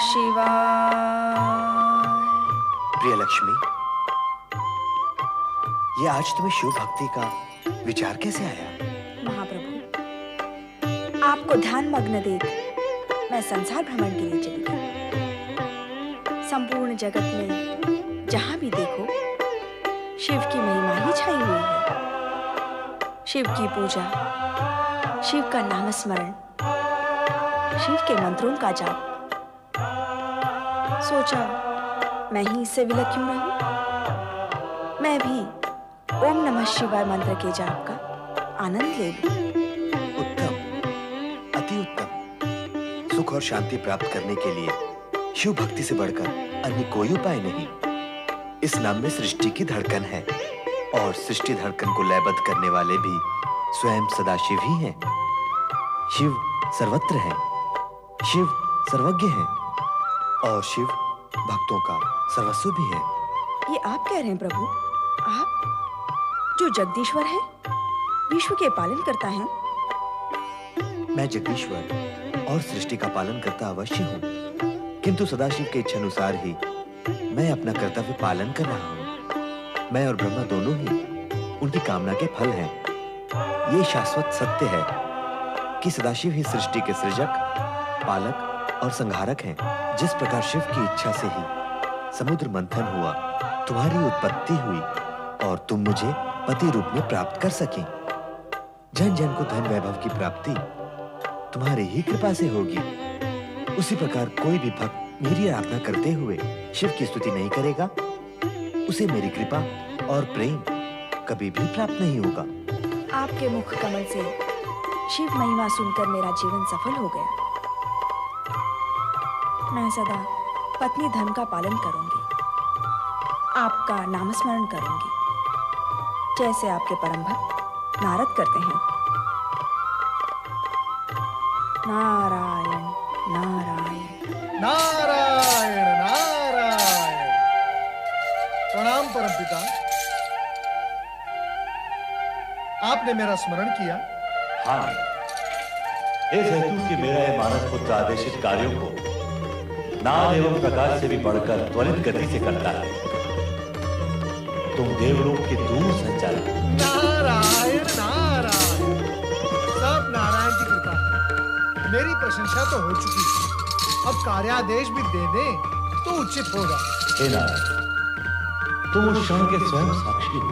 शिवाय। प्रिय लक्ष्मी, ये आज तुम्हें शिव भक्ति का विचार कैसे आया? महाप्रभु, आपको ध्यान मग्न देख मैं संसार भ्रमण के लिए चली गई। संपूर्ण जगत में जहां भी देखो शिव की महिमा ही छाई हुई है। शिव की पूजा, शिव का नामस्मरण, शिव के मंत्रों का जाप। सोचा मैं ही इससे विलग क्यों रहूं? मैं भी ओम नमः शिवाय मंत्र के जाप का आनंद ले लूं। उत्तम, अति उत्तम। सुख और शांति प्राप्त करने के लिए शिव भक्ति से बढ़कर अन्य कोई उपाय नहीं। इस नाम में सृष्टि की धड़कन है और सृष्टि धड़कन को लयबद्ध करने वाले भी स्वयं सदाशिव ही हैं। शिव सर्वत्र है, शिव सर्वज्ञ है और शिव भक्तों का सर्वस्व भी है। ये आप कह रहे हैं प्रभु? आप जो जगदीश्वर है, विश्व के पालन करता है? मैं जगदीश्वर और सृष्टि का पालन करता अवश्य हूँ, किंतु सदाशिव के इच्छानुसार ही मैं अपना कर्तव्य पालन कर रहा हूँ। मैं और ब्रह्मा दोनों ही उनकी कामना के फल हैं। ये शाश्वत सत्य है कि सदाशिव ही सृष्टि के सृजक, पालक और संहारक हैं। जिस प्रकार शिव की इच्छा से ही समुद्र मंथन हुआ, तुम्हारी उत्पत्ति हुई और तुम मुझे पति रूप में प्राप्त कर सकी। जन जन को धन वैभव की प्राप्ति तुम्हारी ही कृपा से होगी। उसी प्रकार कोई भी भक्त मेरी आराधना करते हुए शिव की स्तुति नहीं करेगा, उसे मेरी कृपा और प्रेम कभी भी प्राप्त नहीं होगा। आपके मुख कमल से शिव महिमा सुनकर मेरा जीवन सफल हो गया। मैं सदा पत्नी धर्म का पालन करूंगी, आपका नामस्मरण करूंगी, जैसे आपके परम भक्त नारद करते हैं। नारायण नारायण नारायण नारायण। प्रणाम परमपिता, आपने मेरा स्मरण किया? हाँ, इस हेतु कि मेरा यह मानस पुत्र आदेशित कार्यों को नाद एवं प्रकाश से भी बढ़कर त्वरित गति से करता है। तुम देवलोक के दूर संचालक। नारायण नारायण। सब नारायण की कृपा है। मेरी प्रशंसा तो हो चुकी है, अब कार्यादेश भी दे दें तो उचित होगा। हे नारायण, तुम उस क्षण के स्वयं साक्षी हो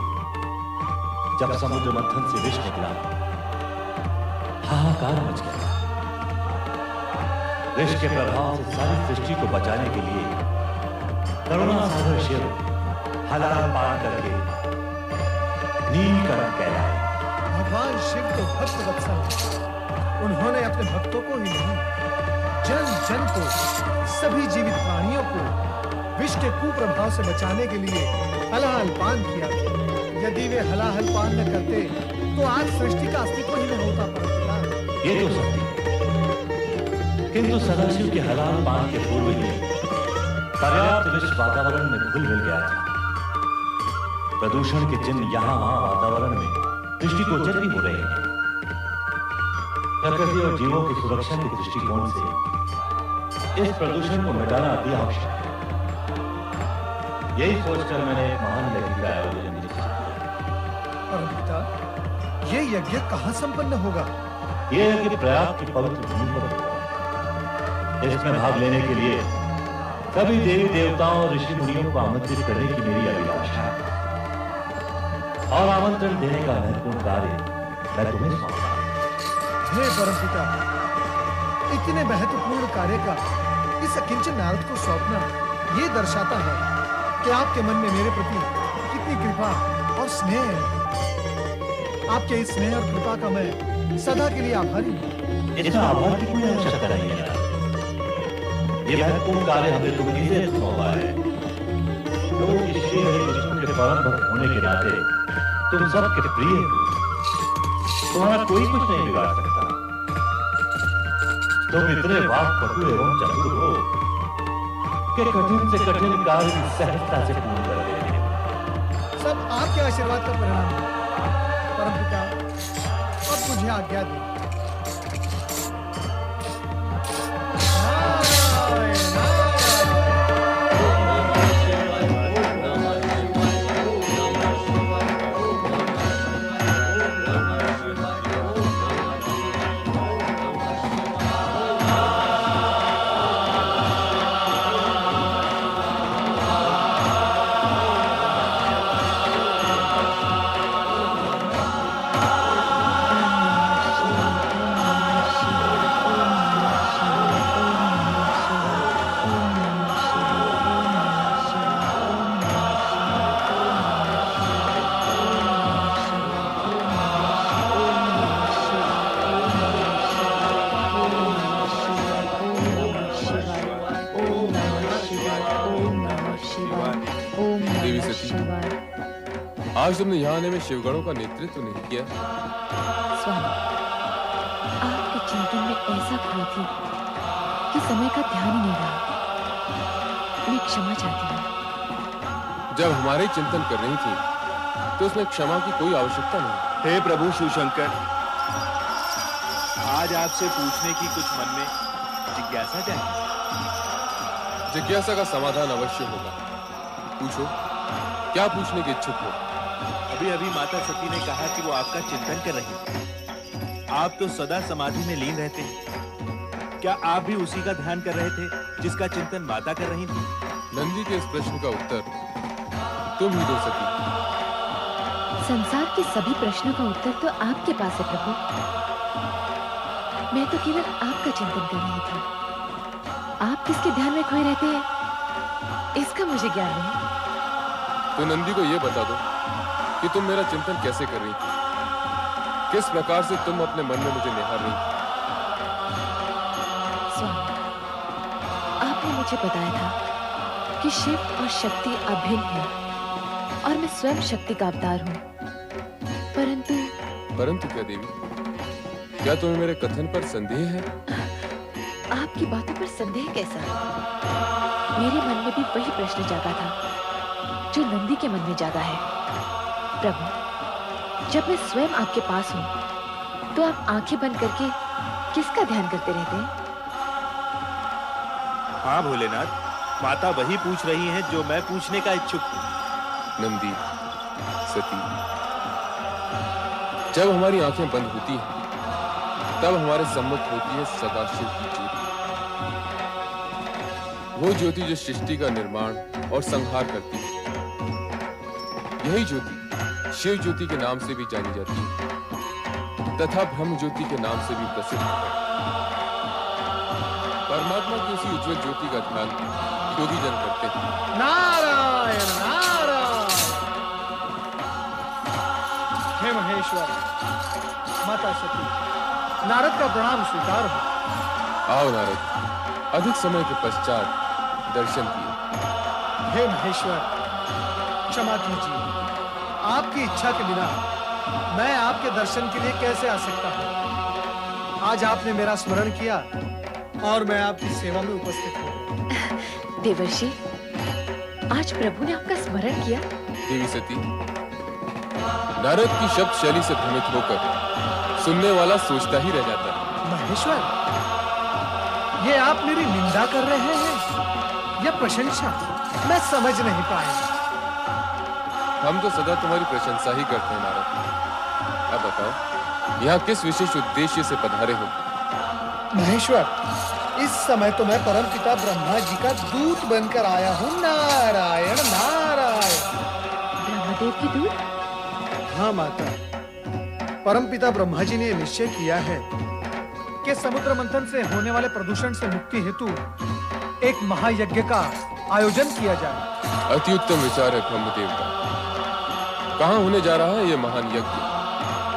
जब समुद्र मंथन से विष निकला, हाहाकार मच गया। विष के प्रभाव से सारी सृष्टि को बचाने के लिए करुणा सागर शिव हलाल पान करके नीलकंठ कहलाए। भगवान शिव तो भक्त वत्सल हैं। उन्होंने अपने भक्तों को ही नहीं, जन जन को, सभी जीवित प्राणियों को विष के कुप्रभाव से बचाने के लिए हलाहल पान किया। यदि वे हलाहल पान न करते तो आज सृष्टि का अस्तित्व ही न होता। परंतु ये तो सत्य है, किंतु सदाशिव के हलाल पान के पूर्व ही पर्याप्त विष वातावरण में घुल मिल गया था। प्रदूषण के चिन्ह यहां वहां वातावरण में दृष्टिगोचर भी हो रहे हैं। प्रकृति और जीवों की सुरक्षा के दृष्टिकोण से इस प्रदूषण को मिटाना अति आवश्यक है। यही सोचकर मैंने एक महान यज्ञ का आयोजन निश्चित किया। परंपिता, ये यज्ञ कहाँ संपन्न होगा? यह यज्ञ प्रयाग की पवित्र भूमि पर होगा। इसमें भाग लेने के लिए सभी देवी देवताओं और ऋषि मुनियों को आमंत्रित करने की मेरी अभिलाषा है और आमंत्रण देने का महत्वपूर्ण कार्य मैं तुम्हें सौंपता हूं। हे परमपिता, इतने महत्वपूर्ण कार्य का इस अकिंचन नारद को सौंपना ये दर्शाता है कि आपके मन में मेरे प्रति कितनी कृपा और स्नेह है। आपके इस स्नेह और कृपा का मैं सदा के लिए आभारी हूँ। इसमें आभार की कोई आवश्यकता नहीं है। ये महत्वपूर्ण कार्य हमने तुम्हें इसे सौंपा है। लोग इस श्री हरि विष्णु के परम भक्त होने के नाते तुम सबके प्रिय हो। तुम्हारा कोई कुछ नहीं बिगाड़ सकता। तुम इतने वाक्पटु एवं चतुर हो कि कठिन से कठिन कार्य की सहजता से पूर्ण कर देते हो। सब आपके आशीर्वाद का परिणाम है। परमपिता, अब मुझे आज्ञा दी। नारायण नारायण। आज तुमने यहाँ आने में शिवगणों का नेतृत्व नहीं किया। स्वामी, आपके चिंतन में ऐसा खोई थी कि समय का ध्यान ही नहीं रहा। मैं क्षमा चाहती हूँ। जब हमारे चिंतन कर रही थी तो उसमें क्षमा की कोई आवश्यकता नहीं। हे प्रभु शिवशंकर, आज आपसे पूछने की कुछ मन में जिज्ञासा जागी। जिज्ञासा का समाधान अवश्य होगा। पूछो, क्या पूछने के इच्छुक हो? अभी अभी माता सती ने कहा कि वो आपका चिंतन कर रही हैं। आप तो सदा समाधि में लीन रहते हैं। क्या आप भी उसी का ध्यान कर रहे थे जिसका चिंतन माता कर रही थी? नंदी के इस प्रश्न का उत्तर तुम ही दो सकी। संसार के सभी प्रश्नों का उत्तर तो आपके पास है प्रभु। मैं तो केवल आपका चिंतन कर रही थी। आप किसके ध्यान में खोए रहते हैं, इसका मुझे ज्ञान नहीं। तो नंदी को यह बता दो कि तुम मेरा चिंतन कैसे कर रही थी, किस प्रकार से तुम अपने मन में मुझे निहार रही थी। स्वामी, आपने मुझे बताया था कि शिव और शक्ति अभिन्न है और मैं स्वयं शक्ति का अवतार हूँ। परंतु क्या देवी, क्या तुम्हें मेरे कथन पर संदेह है? आपकी बातों पर संदेह कैसा? मेरे मन में भी वही प्रश्न जागा था जो नंदी के मन में जागा है। प्रभु, जब मैं स्वयं आपके पास हूँ तो आप आंखें बंद करके किसका ध्यान करते रहते हैं? हाँ भोलेनाथ, माता वही पूछ रही हैं जो मैं पूछने का इच्छुक हूँ। नंदी, सती, जब हमारी आंखें बंद होती हैं तब हमारे सम्मुख होती है सदाशिव की ज्योति। वो ज्योति जो सृष्टि का निर्माण और संहार करती है। यही ज्योति शिव ज्योति के नाम से भी जानी जाती है तथा ब्रह्म ज्योति के नाम से भी प्रसिद्ध है। परमात्मा की उसी उज्जवल ज्योति का ध्यान योगी जन करते हैं। नारायण नारायण। हे महेश्वर, माता सती, नारद का प्रणाम स्वीकार हो। आओ नारद, अधिक समय के पश्चात दर्शन किए। हे महेश्वर, क्षमा कीजिए। आपकी इच्छा के बिना मैं आपके दर्शन के लिए कैसे आ सकता हूँ? आज आपने मेरा स्मरण किया और मैं आपकी सेवा में उपस्थित हूँ। देवर्षि, आज प्रभु ने आपका स्मरण किया। देवी सती, नारद की शब्द शैली से भ्रमित होकर सुनने वाला सोचता ही रह जाता है। महेश्वर, ये आप मेरी निंदा कर रहे हैं या प्रशंसा? मैं समझ नहीं पाया। हम तो सदा तुम्हारी प्रशंसा ही करते हैं नारद। अब बताओ, यहाँ किस विशेष उद्देश्य से पधारे हो? महेश्वर, इस समय तो मैं परमपिता ब्रह्मा जी का दूत बनकर आया हूँ। नारायण नारायण। ब्रह्मदेव की दूत? हाँ माता, परमपिता ब्रह्मा जी ने निश्चय किया है कि समुद्र मंथन से होने वाले प्रदूषण से मुक्ति हेतु एक महायज्ञ का आयोजन किया जाए। अति उत्तम विचार है ब्रह्मदेव का। कहाँ होने जा रहा है ये महान यज्ञ?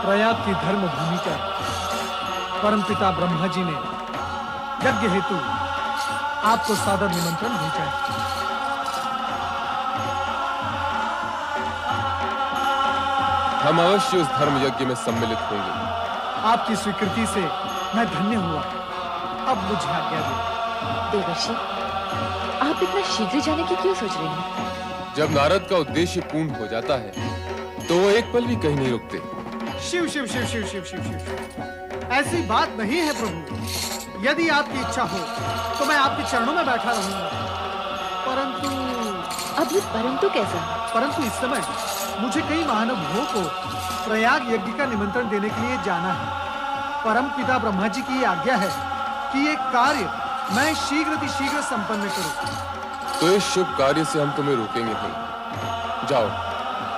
प्रयाग की धर्म भूमि पर परमपिता ब्रह्मा जी ने यज्ञ हेतु आपको सादर निमंत्रण भेजा है। हम अवश्य उस धर्म यज्ञ में सम्मिलित होंगे। आपकी स्वीकृति से मैं धन्य हुआ। अब मुझे आज्ञा दो। देवर्षि, आप इतना शीघ्र जाने की क्यों सोच रहे हैं? जब नारद का उद्देश्य पूर्ण हो जाता है तो वो एक पल भी कहीं नहीं रुकते। शिव शिव शिव शिव शिव शिव शिव, ऐसी बात नहीं है प्रभु। यदि आपकी इच्छा हो तो मैं आपके चरणों में बैठा रहूंगा। अब ये परंतु कैसा? परंतु इस समय मुझे कई महानुभावों को प्रयाग यज्ञ का निमंत्रण देने के लिए जाना है। परम पिता ब्रह्मा जी की ये आज्ञा है कि ये कार्य मैं शीघ्र संपन्न करूं। तो इस शुभ कार्य से हम तुम्हें रोकेंगे नहीं। जाओ,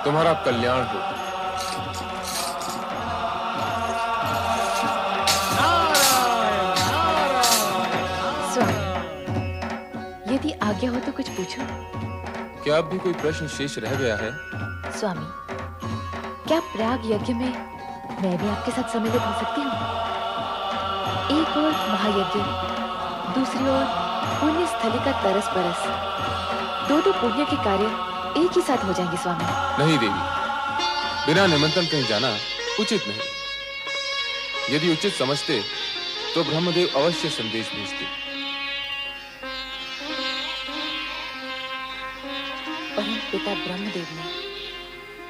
तुम्हारा कल्याण हो। स्वामी, यदि आज्ञा हो तो कुछ पूछो। क्या अब भी कोई प्रश्न शेष रह गया है? स्वामी, क्या प्रयाग यज्ञ में मैं भी आपके साथ सम्मिलित हो सकती हूँ? एक ओर महायज्ञ, दूसरी ओर पुण्य स्थली का तरस परस, दो पुण्य के कार्य एक ही साथ हो जाएंगे स्वामी। नहीं देवी, बिना निमंत्रण कहीं जाना उचित नहीं। यदि उचित समझते तो ब्रह्मदेव अवश्य संदेश भेजते। परम पिता ब्रह्मदेव ने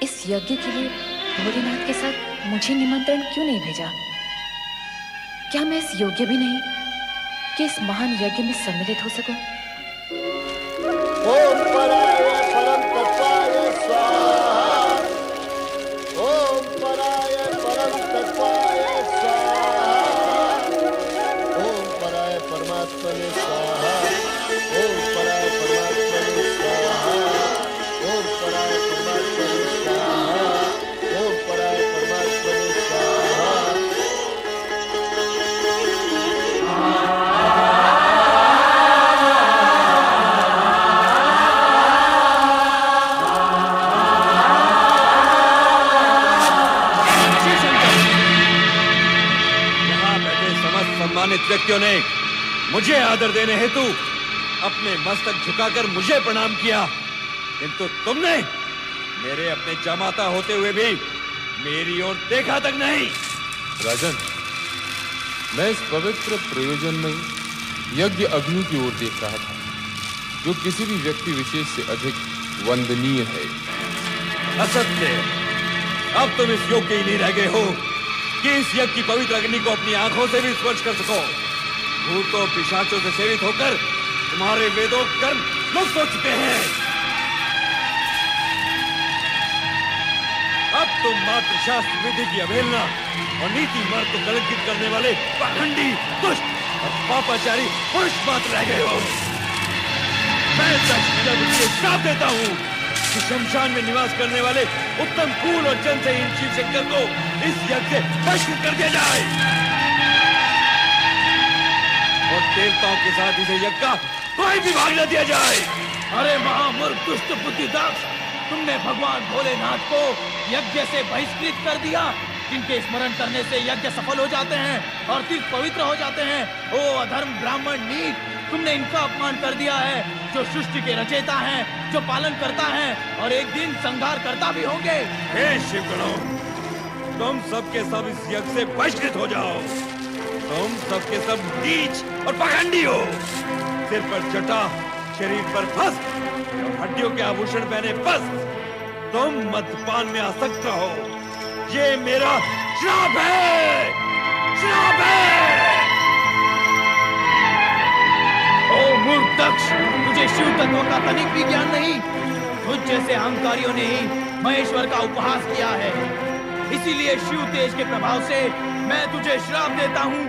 इस यज्ञ के लिए भोलेनाथ के साथ मुझे निमंत्रण क्यों नहीं भेजा? क्या मैं इस योग्य भी नहीं कि इस महान यज्ञ में सम्मिलित हो सकूं? ओम पराय परम तत्वाय स्वाहा। ओम पराय परम तत्वाय स्वाहा। ओम पराय परमात्मने स्वाहा। ओम पराय परमात्मने स्वाहा। ओम पराय परमात्मने स्वाहा। ओम पराय परमात्मने स्वाहा। सम्मानित व्यक्तियों ने मुझे आदर देने हेतु अपने मस्तक झुकाकर मुझे प्रणाम किया, किंतु तुमने मेरे अपने जमाता होते हुए भी मेरी ओर देखा तक नहीं। राजन, मैं इस पवित्र प्रयोजन में यज्ञ अग्नि की ओर देख रहा था, जो किसी भी व्यक्ति विशेष से अधिक वंदनीय है। असत्य, अब तुम इस योग्य ही नहीं रह गए हो कि इस यज्ञ की पवित्र अग्नि को अपनी आंखों से भी स्पर्श कर सको। भूतों पिशाचों से सेवित होकर तुम्हारे वेदों कर्म लुप्त हो चुके हैं। अब तुम मात्र शास्त्र विधि की अवहेलना और नीति मार्ग को कलंकित करने वाले पाखंडी, दुष्ट और पापाचारी पुरुष मात्र रह गए हो। मैं श्राप देता हूँ कि शमशान में निवास करने वाले उत्तम कुल और जन से शिव शंकर को इस यज्ञ से बहिष्कृत कर दिया जाए और देवताओं के साथ इसे यज्ञ का कोई भी भाग न दिया जाए। अरे महामूर्ख दुष्ट बुद्धि दक्ष, तुमने भगवान भोलेनाथ को यज्ञ से बहिष्कृत कर दिया, जिनके स्मरण करने से यज्ञ सफल हो जाते हैं और तीर्थ पवित्र हो जाते हैं। ओ अधर्म ब्राह्मण नीच, तुमने इनका अपमान कर दिया है, जो सृष्टि के रचयिता हैं, जो पालन करता है और एक दिन संहार करता भी होंगे। हे शिवगणों, तुम सबके सब इस यज्ञ से बहिष्कृत हो जाओ। तुम सबके सब नीच और पाखंडी हो। सिर पर जटा, शरीर पर वस्त्र और हड्डियों के आभूषण पहने वस्त्र, तुम मद्यपान में आसक्त हो। ये मेरा श्राप है, श्राप है। ओ मूर्ख दक्ष, तुझे शिव तत्व का तनिक भी ज्ञान नहीं। तुझ जैसे अहंकारियों ने ही महेश्वर का उपहास किया है। इसीलिए शिव तेज के प्रभाव से मैं तुझे श्राप देता हूँ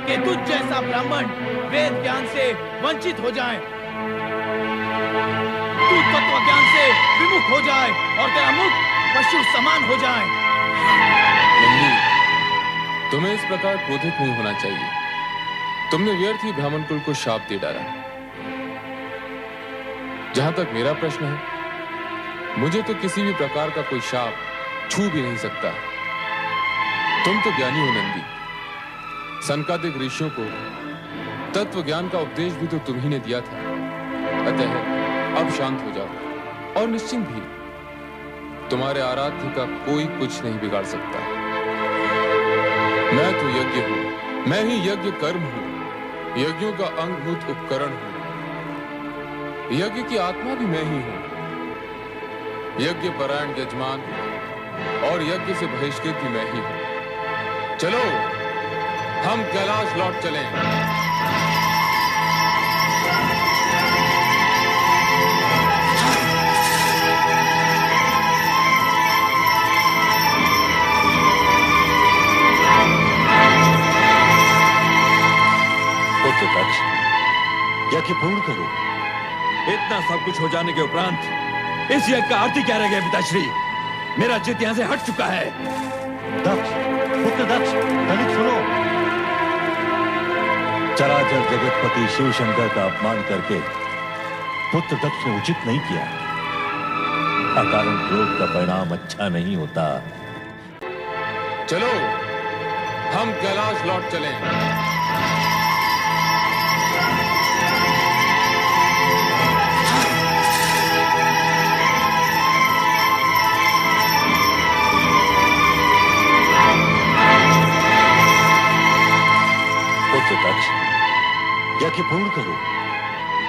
कि तुझ जैसा ब्राह्मण वेद ज्ञान से वंचित हो जाए, तू तत्व ज्ञान से विमुख हो जाए और तेरा मुख पशु समान हो जाए। नंदी, तुम्हें इस प्रकार क्रोधित नहीं होना चाहिए। तुमने व्यर्थ ही ब्राह्मण कुल को शाप दे डाला। जहां तक मेरा प्रश्न है, मुझे तो किसी भी प्रकार का कोई शाप छू भी नहीं सकता। तुम तो ज्ञानी हो नंदी। सनकादिक ऋषियों को तत्व ज्ञान का उपदेश भी तो तुम ही ने दिया था। अतः अब शांत हो जाओ और निश्चिंत भी। तुम्हारे आराध्य का कोई कुछ नहीं बिगाड़ सकता। मैं तो यज्ञ हूं, मैं ही यज्ञ कर्म हूं, यज्ञों का अंगभूत उपकरण हूं। यज्ञ की आत्मा भी मैं ही हूं, यज्ञ परायण यजमान और यज्ञ से बहिष्कृत भी मैं ही हूं। चलो हम कैलाश लौट चलें। पुत्र दक्ष, यज्ञ पूर्ण करो। इतना सब कुछ हो जाने के उपरांत इस यज्ञ का आरती क्या रह गया पिताश्री? मेरा चित्त यहाँ से हट चुका है। दक्ष, पुत्र दक्ष, दलित सुनो। चराचर जगतपति शिव शंकर का अपमान करके पुत्र दक्ष ने उचित नहीं किया। अकारण क्रोध का परिणाम अच्छा नहीं होता। चलो हम कैलाश लौट चलें। यज्ञ पूर्ण करो।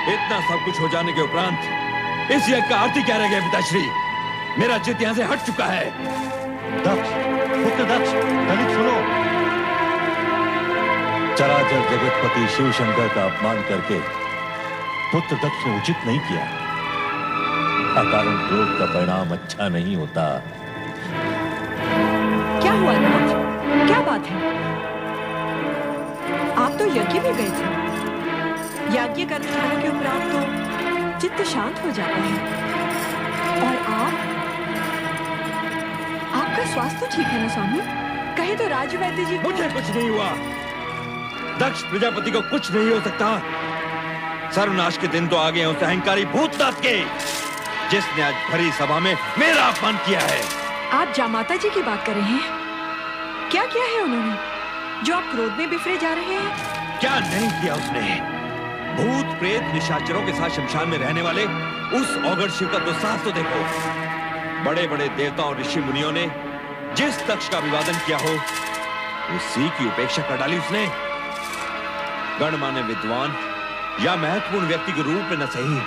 इतना सब कुछ हो जाने के उपरांत इस यज्ञ का आरती क्या रह गया पिताश्री? मेरा चित्त यहाँ से हट चुका है। दक्ष, पुत्र दक्ष, दलित सुनो। चराचर जगतपति शिव शंकर का अपमान करके पुत्र दक्ष ने उचित नहीं किया। अकारण क्रोध का परिणाम अच्छा नहीं होता। क्या हुआ नाथ? क्या बात है? आप तो यज्ञ में गए थे। यज्ञ कर उठाने के उपरांत तो चित्त शांत हो जाता है। और आपका स्वास्थ्य तो ठीक है ना स्वामी? कहे तो राजवैद्य जी को... मुझे कुछ नहीं हुआ। दक्ष प्रजापति को कुछ नहीं हो सकता। सर्वनाश के दिन तो आ गए उस अहंकारी भूतनाथ के, जिसने आज भरी सभा में मेरा अपमान किया है। आप जामाता जी की बात कर रहे हैं? क्या किया है उन्होंने जो आप क्रोध में बिफरे जा रहे हैं? क्या नहीं किया उसने? भूत प्रेत निशाचरों के साथ शमशान में रहने वाले उस औगड़ शिव का दुस्साहस तो देखो। बड़े बड़े देवताओं और ऋषि मुनियों ने जिस तक्ष का अभिवादन किया हो, उसी की उपेक्षा कर डाली उसने। गणमान्य विद्वान या महत्वपूर्ण व्यक्ति के रूप में न सही,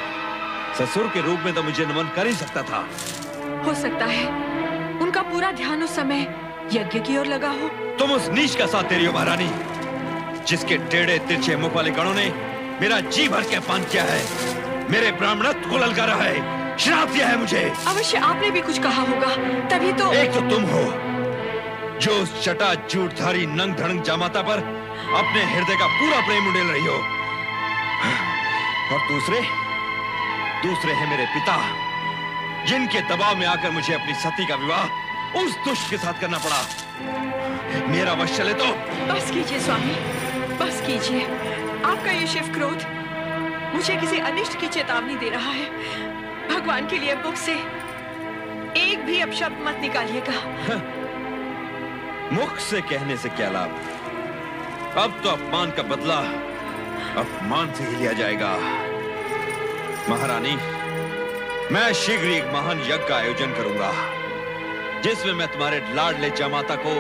ससुर के रूप में तो मुझे नमन कर ही सकता था। हो सकता है उनका पूरा ध्यान उस समय यज्ञ की ओर लगा हो। तुम उस नीच का साथ तेरी हो महारानी, जिसके टेढ़े तिरछे मुंह वाले गणों ने मेरा जी भर के अपमान किया है, मेरे ब्राह्मणत्व को ललकारा है, श्राप दिया है मुझे। अवश्य आपने भी कुछ कहा होगा, तभी तो... एक तो तुम हो जो उस चटा झूठधारी नंग धड़ंग जामाता पर अपने हृदय का पूरा प्रेम उड़ेल रही हो, और दूसरे हैं मेरे पिता, जिनके दबाव में आकर मुझे अपनी सती का विवाह उस दुष्ट के साथ करना पड़ा। मेरा वश चले तो... बस कीजिए स्वामी, बस कीजिए। आपका ये शिव क्रोध मुझे किसी अनिष्ट की चेतावनी दे रहा है। भगवान के लिए मुख से एक भी अपशब्द मत निकालिएगा। मुख से कहने से क्या लाभ? अब तो अपमान का बदला अपमान से ही लिया जाएगा। महारानी, मैं शीघ्र एक महान यज्ञ का आयोजन करूंगा, जिसमें मैं तुम्हारे लाडले जामाता को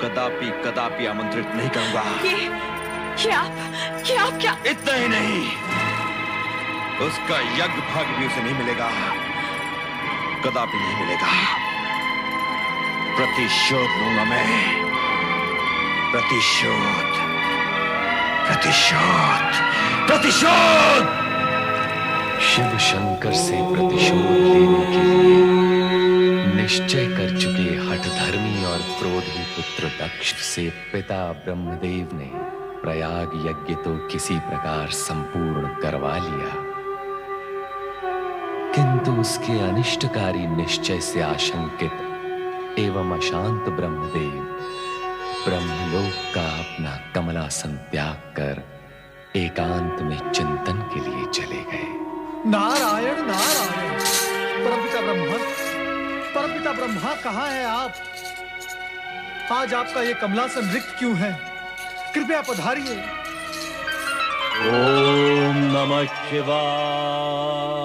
कदापि कदापि आमंत्रित नहीं करूंगा। ये आप क्या? इतना ही नहीं, उसका यज्ञ भाग भी उसे नहीं मिलेगा, कदापि नहीं मिलेगा। प्रतिशोध लूंगा मैं, प्रतिशोध, प्रतिशोध, प्रतिशोध। शिव शंकर से प्रतिशोध लेने के लिए निश्चय कर चुके हठधर्मी और क्रोधी पुत्र दक्ष से पिता ब्रह्मदेव ने प्रयाग यज्ञ तो किसी प्रकार संपूर्ण करवा लिया, किंतु उसके अनिष्टकारी निश्चय से आशंकित एवं अशांत ब्रह्मदेव ब्रह्मलोक का अपना कमलासन त्याग कर एकांत में चिंतन के लिए चले गए। नारायण नारायण। परमपिता ब्रह्मा कहाँ है आप? आज आपका ये कमलासन रिक्त क्यों है? कृपया पधारिए। ओम नमः शिवाय।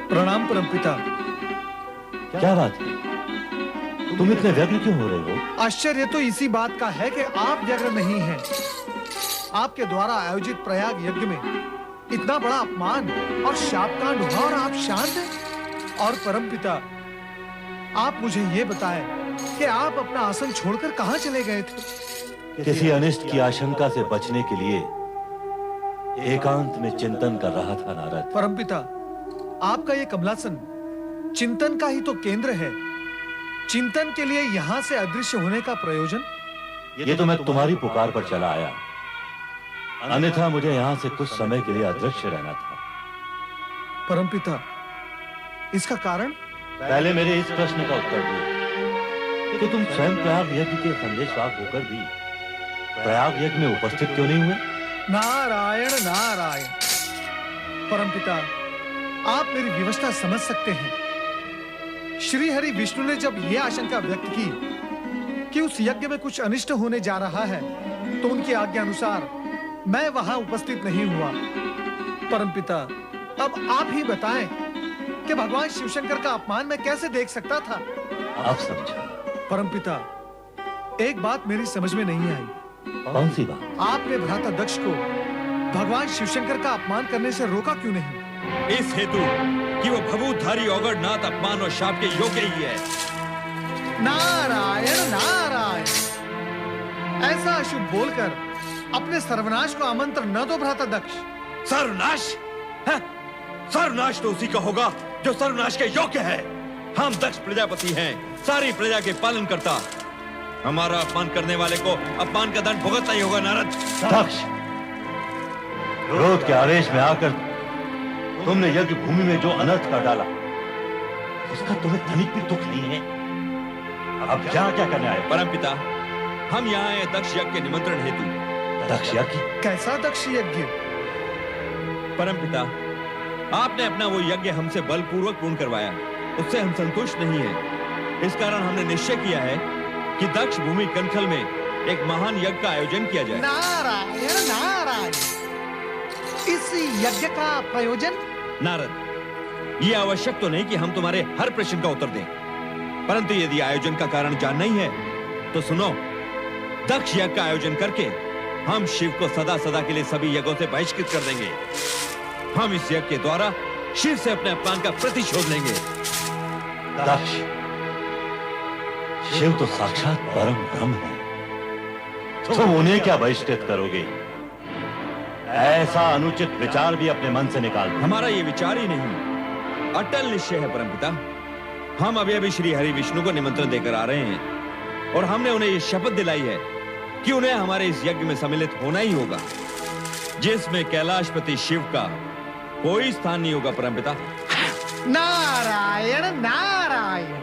प्रणाम परमपिता। क्या बात है, तुम इतने व्यग्र क्यों हो रहे हो? आश्चर्य तो इसी बात का है कि आप व्यग्र नहीं हैं। आपके द्वारा आयोजित प्रयाग यज्ञ में इतना बड़ा अपमान और शापकांड हुआ और आप शांत हैं? और परमपिता, आप मुझे ये बताएं कि आप अपना आसन छोड़कर कहां चले गए थे? किसी अनिष्ट की आशंका से बचने के लिए एकांत में चिंतन कर रहा था नारद। परमपिता, आपका ये कमलासन चिंतन का ही तो केंद्र है। चिंतन के लिए यहाँ से अदृश्य होने का प्रयोजन? ये तो मैं तुम्हारी पुकार पर चला आया, अन्यथा मुझे यहाँ से कुछ समय के लिए अदृश्य रहना था। परमपिता, इसका कारण? पहले मेरे इस प्रश्न का उत्तर दो कि तुम स्वयं प्रयाग यज्ञ के संदेशवाहक होकर भी प्रयाग यज्ञ में उपस्थित क्यों नहीं हुए? नारायण नारायण। परमपिता, आप मेरी विवशता समझ सकते हैं। श्री हरि विष्णु ने जब यह आशंका व्यक्त की कि उस यज्ञ में कुछ अनिष्ट होने जा रहा है, तो उनकी आज्ञा अनुसार मैं वहां उपस्थित नहीं हुआ। परमपिता, अब आप ही बताएं कि भगवान शिवशंकर का अपमान मैं कैसे देख सकता था। आप समझा। परमपिता, एक बात मेरी समझ में नहीं आई। कौन सी बात? आपने भ्राता दक्ष को भगवान शिवशंकर का अपमान करने से रोका क्यों नहीं? इस हेतु कि वो भभूतधारी औगढ़नाथ अपमान और शाप के योग्य ही है। नारायण नारायण, ऐसा अशुभ बोलकर अपने सर्वनाश को आमंत्रण न दो भ्राता दक्ष। सर्वनाश? सर्वनाश तो उसी का होगा जो सर्वनाश के योग्य है। हम दक्ष प्रजापति हैं, सारी प्रजा के पालन करता। हमारा अपमान करने वाले को अपमान का दंड भुगतना ही होगा। नारद, दक्ष, क्रोध के आवेश में आकर तुमने यज्ञ भूमि में जो अनर्थ कर डाला, उसका तुम्हें तनिक भी दुख नहीं है। अब यहाँ क्या करने आए? परमपिता, हम यहाँ आए दक्ष यज्ञ के निमंत्रण हेतु। दक्ष यज्ञ? कैसा दक्ष यज्ञ? परमपिता, आपने अपना वो यज्ञ हमसे बलपूर्वक पूर्ण करवाया, उससे हम संतुष्ट नहीं हैं। इस कारण हमने निश्चय किया है कि दक्ष भूमि कनखल में एक महान यज्ञ का आयोजन किया जाए। नारायण नारायण, इस यज्ञ का प्रयोजन? नारद, ये आवश्यक तो नहीं कि हम तुम्हारे हर प्रश्न का उत्तर दें, परंतु यदि आयोजन का कारण जानना ही है तो सुनो। दक्ष यज्ञ का आयोजन करके हम शिव को सदा सदा के लिए सभी यज्ञों से बहिष्कृत कर देंगे। हम इस यज्ञ के द्वारा शिव से अपने अपमान का प्रतिशोध लेंगे। दक्ष, शिव तो साक्षात परम ब्रह्म है, तुम उन्हें क्या बहिष्कृत करोगे? ऐसा अनुचित विचार भी अपने मन से निकाल दो। हमारा ये विचार ही नहीं, अटल निश्चय है परमपिता। हम अभी श्री हरि विष्णु को निमंत्रण देकर आ रहे हैं और हमने उन्हें ये शपथ दिलाई है कि उन्हें हमारे इस यज्ञ में सम्मिलित होना ही होगा, जिसमें कैलाशपति शिव का कोई स्थान नहीं होगा। परमपिता, नारायण नारायण,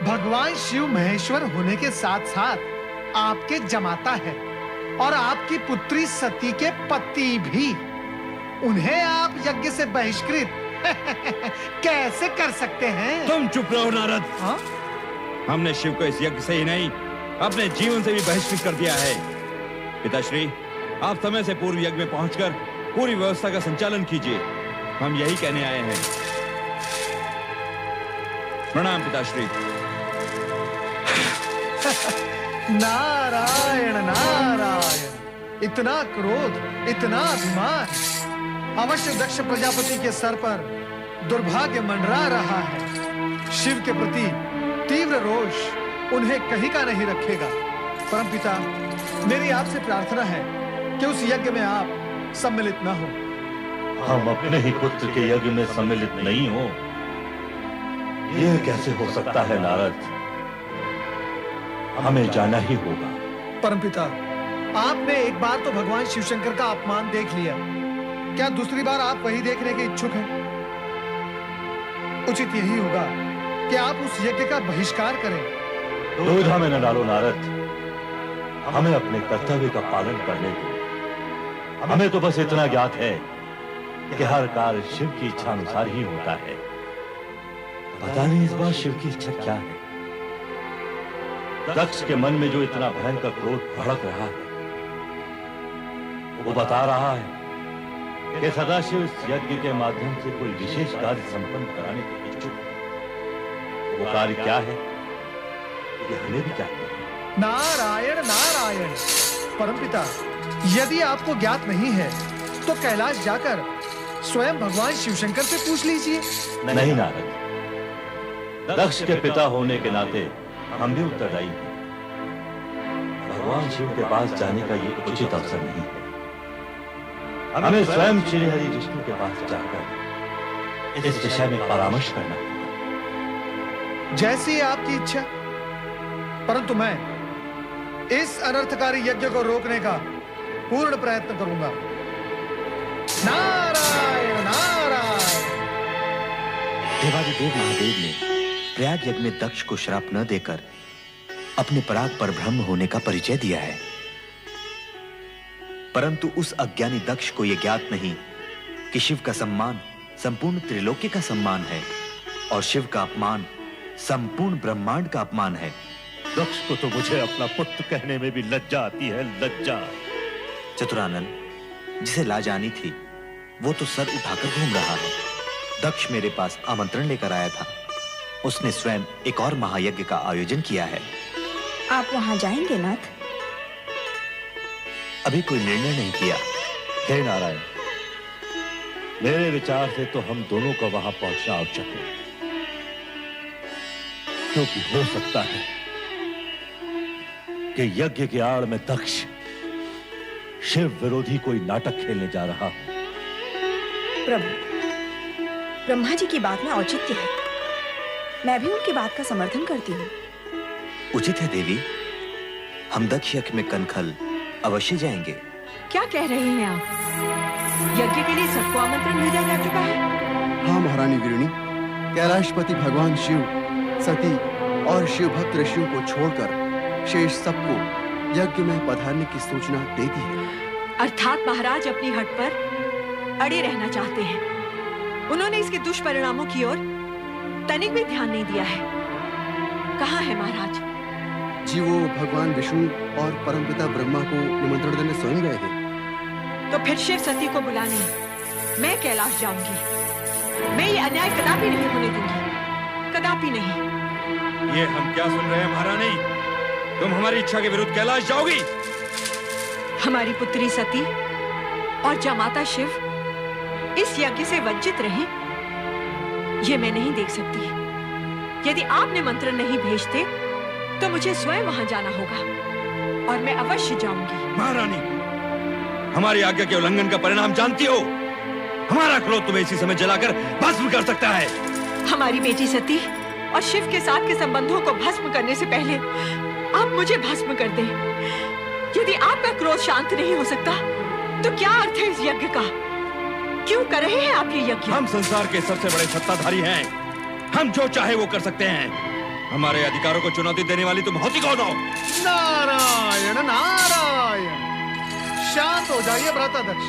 भगवान शिव महेश्वर होने के साथ साथ आपके जमाता है और आपकी पुत्री सती के पति भी। उन्हें आप यज्ञ से बहिष्कृत कैसे कर सकते हैं? तुम चुप रहो नारद। हाँ? हमने शिव को इस यज्ञ से ही नहीं, अपने जीवन से भी बहिष्कृत कर दिया है। पिताश्री, आप समय से पूर्व यज्ञ में पहुंचकर पूरी व्यवस्था का संचालन कीजिए, हम यही कहने आए हैं। प्रणाम पिताश्री। नारायण नारायण, इतना क्रोध, इतना अभिमान, अवश्य दक्ष प्रजापति के सर पर दुर्भाग्य मंडरा रहा है। शिव के प्रति तीव्र रोष उन्हें कहीं का नहीं रखेगा। परमपिता, मेरी आपसे प्रार्थना है कि उस यज्ञ में आप सम्मिलित न हो। हम अपने ही पुत्र के यज्ञ में सम्मिलित नहीं हो, यह कैसे हो सकता है नारद? हमें जाना ही होगा। परमपिता, आपने एक बार तो भगवान शिवशंकर का अपमान देख लिया, क्या दूसरी बार आप वही देखने के इच्छुक हैं? उचित यही होगा कि आप उस यज्ञ का बहिष्कार करें। दुविधा में न डालो नारद, हमें अपने कर्तव्य का पालन करने दो। हमें तो बस इतना ज्ञात है कि हर कार्य शिव की इच्छा अनुसार ही होता है। पता नहीं इस बार शिव की इच्छा क्या है। दक्ष के मन में जो इतना भयंकर क्रोध भड़क रहा है, वो बता रहा है कि सदाशिव इस यज्ञ के माध्यम से कोई विशेष कार्य संपन्न कराने के इच्छुक है। वो कार्य क्या है, ये हमें भी चाहिए। नारायण नारायण, परमपिता, यदि आपको ज्ञात नहीं है तो कैलाश जाकर स्वयं भगवान शिवशंकर से पूछ लीजिए। नहीं नारद, दक्ष के पिता होने के नाते हम भी उत्तरदायी हैं। भगवान शिव के पास जाने का ये उचित अवसर नहीं है। हमें स्वयं श्री हरि विष्णु के पास जाकर इस विषय में परामर्श करना होगा। जैसी आपकी इच्छा, परंतु मैं इस अनर्थकारी यज्ञ को रोकने का पूर्ण प्रयत्न करूंगा। नारायण नारायण। देवादिदेव महादेव ने प्रयाग यज्ञ में दक्ष को श्राप न देकर अपने पराग पर ब्रह्म होने का परिचय दिया है, परंतु उस अज्ञानी दक्ष को यह ज्ञात नहीं कि शिव का सम्मान संपूर्ण त्रिलोकी का सम्मान है और शिव का अपमान संपूर्ण ब्रह्मांड का अपमान है। दक्ष को तो मुझे अपना पुत्र कहने में भी लज्जा आती है, लज्जा। चतुरानन, जिसे लाज आनी थी वो तो सर उठाकर घूम रहा है। दक्ष मेरे पास आमंत्रण लेकर आया था। उसने स्वयं एक और महायज्ञ का आयोजन किया है। आप वहां जाएंगे नाथ? अभी कोई निर्णय नहीं किया। हे नारायण, मेरे विचार से तो हम दोनों को वहां पहुंचना आवश्यक है, क्योंकि हो सकता है कि यज्ञ के आड़ में दक्ष शिव विरोधी कोई नाटक खेलने जा रहा हो। प्रभु, ब्रह्मा जी की बात में औचित्य है। मैं भी उनकी बात का समर्थन करती हूँ। उचित है देवी, हम दक्ष यज्ञ में कनखल अवश्य जाएंगे। क्या कह रहे हैं आप? यज्ञ के लिए सबको आमंत्रण भेजा जा चुका है? हाँ महारानी वीरणी, कैलाशपति भगवान शिव, सती और शिव भक्त ऋषियों को छोड़कर शेष सबको यज्ञ में पधारने की सूचना दे दी है। अर्थात महाराज अपनी हट पर अड़े रहना चाहते हैं। उन्होंने इसके दुष्परिणामों की ओर तनिक भी ध्यान नहीं दिया है। कहाँ है महाराज? जी वो भगवान विष्णु और परमपिता ब्रह्मा को निमंत्रण देने स्वयं गए हैं। तो फिर शिव सती को बुलाने मैं कैलाश जाऊंगी। मैं ये अन्याय कदापि नहीं होने दूंगी, कदापि नहीं। ये हम क्या सुन रहे हैं महारानी? तुम हमारी इच्छा के विरुद्ध कैलाश जाओगी? हमारी पुत्री सती और जमाता शिव इस यज्ञ से वंचित रहे, ये मैं नहीं देख सकती। यदि आप निमंत्रण नहीं भेजते तो मुझे स्वयं वहां जाना होगा और मैं अवश्य जाऊंगी। महारानी, हमारी आज्ञा के उल्लंघन का परिणाम जानती हो। हमारा क्रोध तुम्हें इसी समय जलाकर भस्म कर सकता है। हमारी बेटी सती और शिव के साथ के संबंधों को भस्म करने से पहले आप मुझे भस्म कर दें। यदि आपका क्रोध शांत नहीं हो सकता तो क्या अर्थ है इस यज्ञ का? क्यों कर रहे हैं आप ये यज्ञ? हम संसार के सबसे बड़े सत्ताधारी हैं। हम जो चाहे वो कर सकते हैं। हमारे अधिकारों को चुनौती देने वाली तुम होती कौन हो? नारायण नारायण, शांत हो जाइए भ्राताध्यक्ष।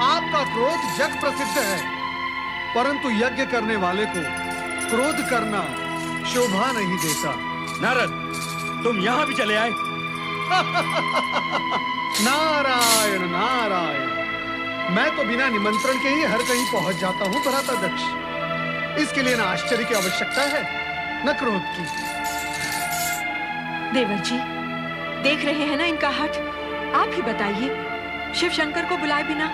आपका क्रोध जग प्रसिद्ध है, परंतु यज्ञ करने वाले को क्रोध करना शोभा नहीं देता। नारद, तुम यहाँ भी चले आए? नारायण नारायण, मैं तो बिना निमंत्रण के ही हर कहीं पहुंच जाता हूँ भ्राताध्यक्ष। इसके लिए न आश्चर्य की आवश्यकता है न क्रोध की। देवर जी, देख रहे हैं ना इनका हठ। आप ही बताइए, शिव शंकर को बुलाए बिना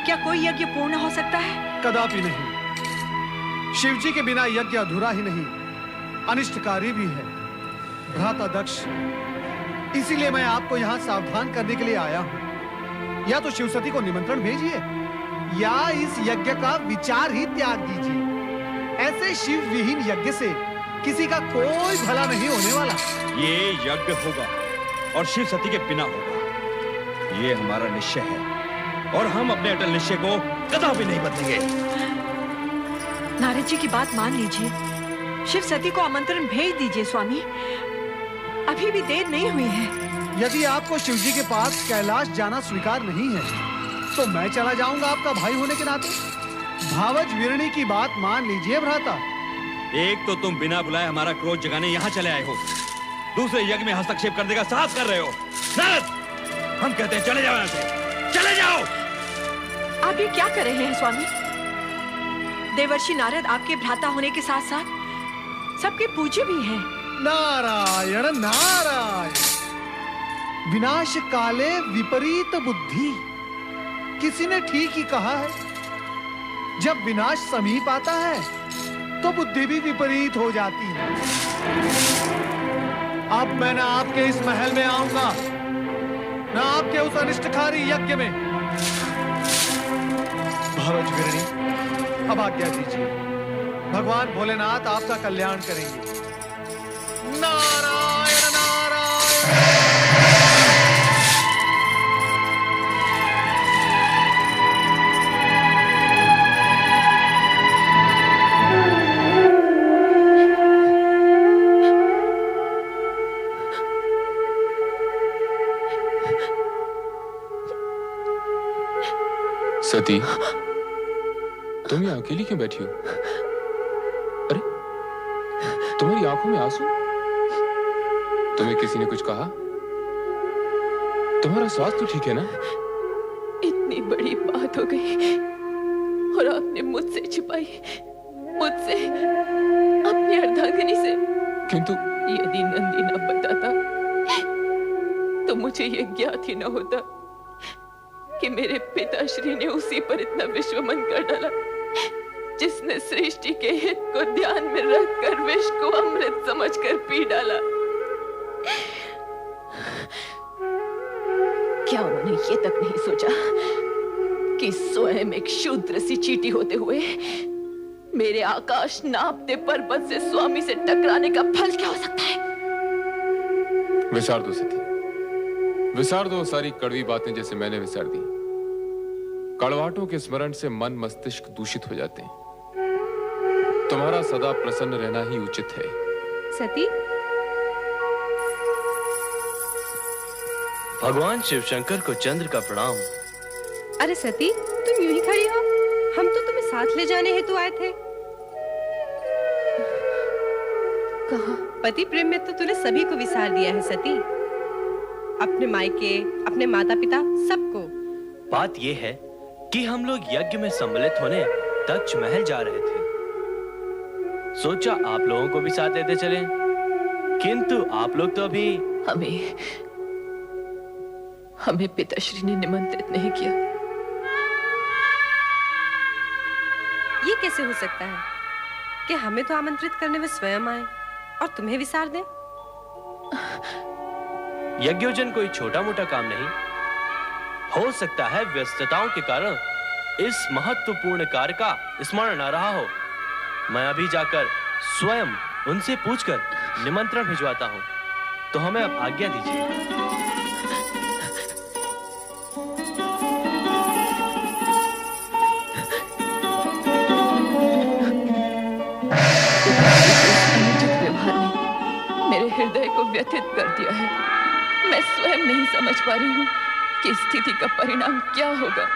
क्या कोई यज्ञ पूर्ण हो सकता है? कदापि नहीं। शिव जी के बिना यज्ञ अधूरा ही नहीं, अनिष्टकारी भी है। भ्राताध्यक्ष, इसीलिए मैं आपको यहाँ सावधान करने के लिए आया हूँ। या तो शिवसती को निमंत्रण भेजिए या इस यज्ञ का विचार ही त्याग दीजिए। ऐसे शिव विहीन यज्ञ से किसी का कोई भला नहीं होने वाला। ये यज्ञ होगा और शिव सती के बिना होगा, ये हमारा निश्चय है और हम अपने अटल निश्चय को कदापि नहीं बदलेंगे। नारद जी की बात मान लीजिए, शिव सती को आमंत्रण भेज दीजिए स्वामी। अभी भी देर नहीं हुई है। यदि आपको शिव जी के पास कैलाश जाना स्वीकार नहीं है तो मैं चला जाऊंगा आपका भाई होने के नाते। भावज वीरणी की बात मान लीजिए भ्राता। एक तो तुम बिना बुलाए हमारा क्रोध जगाने यहाँ चले आए हो, दूसरे यज्ञ में हस्तक्षेप करने का साहस कर रहे हो। नारद, हम कहते हैं चले जाओ यहाँ से, चले जाओ। आप ये क्या कर रहे हैं स्वामी? देवर्षि नारद आपके भ्राता होने के साथ साथ सबके पूज्य भी हैं। नारायण नारायण, विनाश काले विपरीत बुद्धि। किसी ने ठीक ही कहा है, जब विनाश समीप आता है तो बुद्धि भी विपरीत हो जाती है। अब मैं ना आपके इस महल में आऊंगा ना आपके उस अनिष्टकारी यज्ञ में। भवज वीरणी, अब आज्ञा दीजिए। भगवान भोलेनाथ आपका कल्याण करेंगे। नारायण नारायण। सती, तुम यहाँ अकेली क्यों बैठी हो? अरे, तुम्हारी आंखों में आंसू? तुम्हें किसी ने कुछ कहा? तुम्हारा स्वास्थ्य तो ठीक है ना? इतनी बड़ी बात हो गई और आपने मुझसे छिपाई, मुझसे, अपनी अर्धांगिनी से। किंतु यदि नंदी न बताता तो मुझे ये ज्ञात ही न होता कि मेरे पिताश्री ने उसी पर इतना विश्वमन कर डाला जिसने सृष्टि के हित को ध्यान में रखकर विष को अमृत समझकर पी डाला। क्या उन्होंने ये तक नहीं सोचा कि स्वयं एक शूद्र सी चींटी होते हुए मेरे आकाश नापते पर्वत से स्वामी से टकराने का फल क्या हो सकता है? विसार दो सती, विसार दो सारी कड़वी बातें जैसे मैंने विसार दी। कड़वाहटों के स्मरण से मन मस्तिष्क दूषित हो जाते हैं। तुम्हारा सदा प्रसन्न रहना ही उचित है। सती, भगवान शिव शंकर को चंद्र का प्रणाम। अरे सती, तुम यूं ही खड़ी हो? हम तो तुम्हें साथ ले जाने हेतु आए थे। कहाँ? पति प्रेम में तो तूने सभी को विसार दिया है सती, अपने मायके, अपने माता पिता, सबको। बात यह है कि हम लोग यज्ञ में सम्मिलित होने दक्ष महल जा रहे थे। सोचा आप लोगों को भी साथ लेते चलें, किंतु आप लोग तो अभी हमें पिताश्री ने निमंत्रित नहीं किया। ये कैसे हो सकता है कि हमें तो आमंत्रित करने वे स्वयं आए और तुम्हें विसार दें? यज्ञोजन कोई छोटा मोटा काम नहीं। हो सकता है व्यस्तताओं के कारण इस महत्वपूर्ण कार्य का स्मरण न रहा हो। मैं अभी जाकर स्वयं उनसे पूछकर निमंत्रण भिजवाता हूं। तो हमें अब आज्ञा दीजिए। मेरे हृदय को व्यथित कर दिया है। मैं स्वयं नहीं समझ पा रही हूँ कि स्थिति का परिणाम क्या होगा।